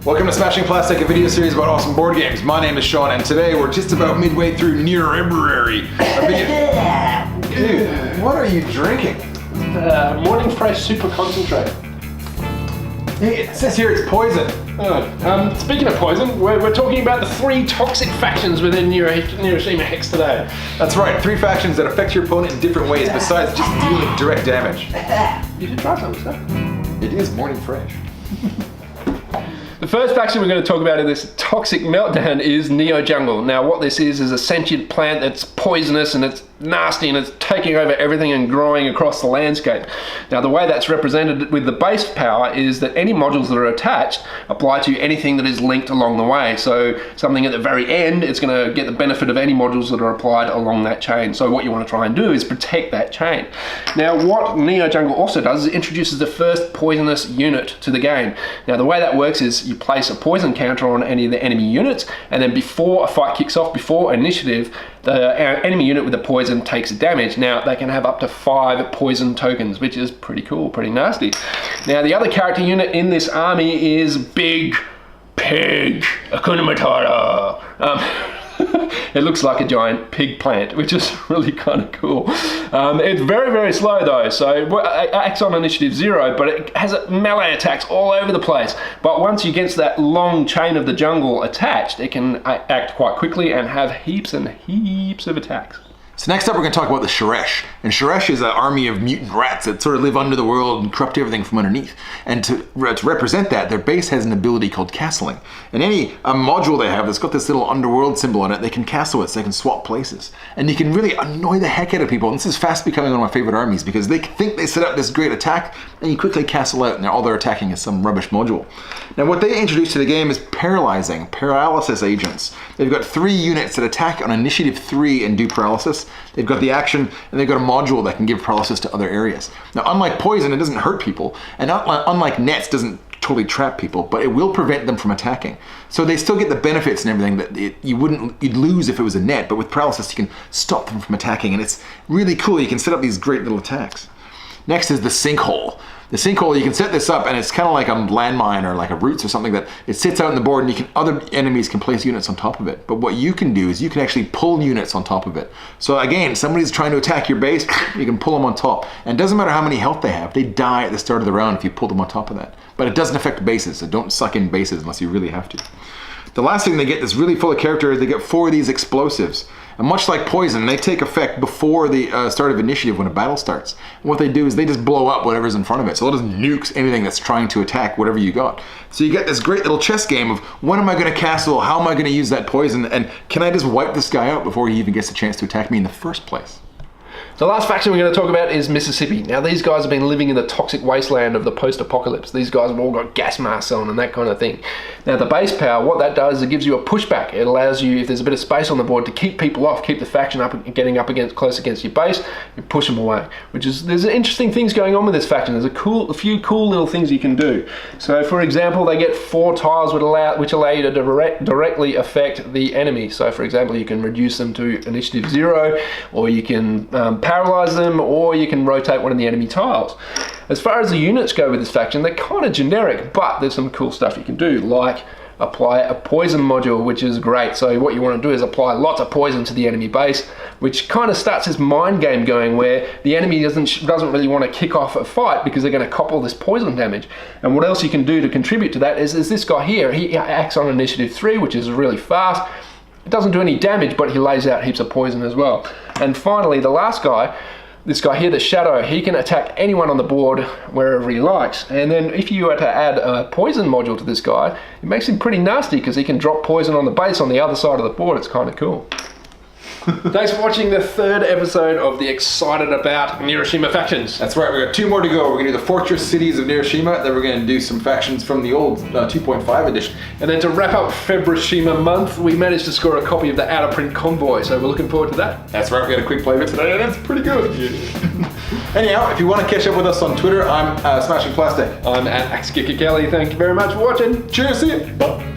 Welcome to Smashing Plastic, a video series about awesome board games. My name is Shawn, and today we're just about midway through Neuroshima Hex. Dude, what are you drinking? Morning Fresh Super Concentrate. Hey, it says here it's poison. Speaking of poison, we're talking about the 3 toxic factions within Neuroshima Hex today. That's right, 3 factions that affect your opponent in different ways besides just dealing direct damage. You should try some, sir. It is Morning Fresh. The first faction we're going to talk about in this toxic meltdown is Neojungle. Now what this is a sentient plant that's poisonous and it's nasty and it's taking over everything and growing across the landscape. Now the way that's represented with the base power is that any modules that are attached apply to anything that is linked along the way. So something at the very end, it's going to get the benefit of any modules that are applied along that chain. So what you want to try and do is protect that chain. Now what Neojungle also does is it introduces the first poisonous unit to the game. Now the way that works is you place a poison counter on any of the enemy units, and then before a fight kicks off, before initiative, the enemy unit with the poison takes damage. Now they can have up to 5 poison tokens, which is pretty cool, pretty nasty. Now the other character unit in this army is Big Pig Hakuna Matata. It looks like a giant pig plant, which is really kind of cool. It's very, very slow though, so it acts on initiative 0, but it has melee attacks all over the place. But once you get to that long chain of the jungle attached, it can act quite quickly and have heaps and heaps of attacks. So next up we're going to talk about the Shiresh. And Shiresh is an army of mutant rats that sort of live under the world and corrupt everything from underneath. And to represent that, their base has an ability called castling. And any module they have that's got this little underworld symbol on it, they can castle it, so they can swap places. And you can really annoy the heck out of people. And this is fast becoming one of my favorite armies because they think they set up this great attack and you quickly castle out and all they're attacking is some rubbish module. Now what they introduced to the game is paralysis agents. They've got 3 units that attack on initiative 3 and do paralysis. They've got the action, and they've got a module that can give paralysis to other areas. Now, unlike poison, it doesn't hurt people, and unlike nets, doesn't totally trap people, but it will prevent them from attacking. So they still get the benefits and everything that you'd lose if it was a net, but with paralysis, you can stop them from attacking, and it's really cool. You can set up these great little attacks. Next is the sinkhole. The sinkhole, you can set this up and it's kind of like a landmine or like a roots or something that it sits out on the board and other enemies can place units on top of it. But what you can do is you can actually pull units on top of it. So again, somebody's trying to attack your base, you can pull them on top. And it doesn't matter how many health they have, they die at the start of the round if you pull them on top of that. But it doesn't affect bases, so don't suck in bases unless you really have to. The last thing they get that's really full of character is they get 4 of these explosives. And much like poison, they take effect before the start of initiative when a battle starts. And what they do is they just blow up whatever's in front of it. So it just nukes anything that's trying to attack whatever you got. So you get this great little chess game of when am I going to castle, how am I going to use that poison, and can I just wipe this guy out before he even gets a chance to attack me in the first place? The last faction we're going to talk about is Mississippi. Now these guys have been living in the toxic wasteland of the post-apocalypse. These guys have all got gas masks on and that kind of thing. Now the base power, what that does is it gives you a pushback. It allows you, if there's a bit of space on the board, to keep people off, keep the faction up and getting up close against your base, and push them away. There's interesting things going on with this faction. There's a few cool little things you can do. So for example, they get 4 tiles which allow you to directly affect the enemy. So for example, you can reduce them to initiative 0, or you can paralyze them, or you can rotate one of the enemy tiles. As far as the units go with this faction, they're kind of generic, but there's some cool stuff you can do, like apply a poison module, which is great. So what you want to do is apply lots of poison to the enemy base, which kind of starts this mind game going where the enemy doesn't really want to kick off a fight because they're going to cop all this poison damage. And what else you can do to contribute to that is this guy here. He acts on initiative 3, which is really fast. It doesn't do any damage, but he lays out heaps of poison as well. And finally, the last guy, this guy here, the Shadow, he can attack anyone on the board wherever he likes. And then if you were to add a poison module to this guy, it makes him pretty nasty because he can drop poison on the base on the other side of the board. It's kind of cool. Thanks for watching the 3rd episode of the Excited About Neuroshima factions. That's right, we've got 2 more to go. We're going to do the Fortress Cities of Neuroshima, then we're going to do some factions from the old 2.5 edition. And then to wrap up Februshima month, we managed to score a copy of the out-of-print Convoy, so we're looking forward to that. That's right, we got a quick play of it today, and it's pretty good. Yeah. Anyhow, if you want to catch up with us on Twitter, I'm Smashing Plastic. I'm at AxeKickerKelly. Thank you very much for watching. Cheers, see you. Bye.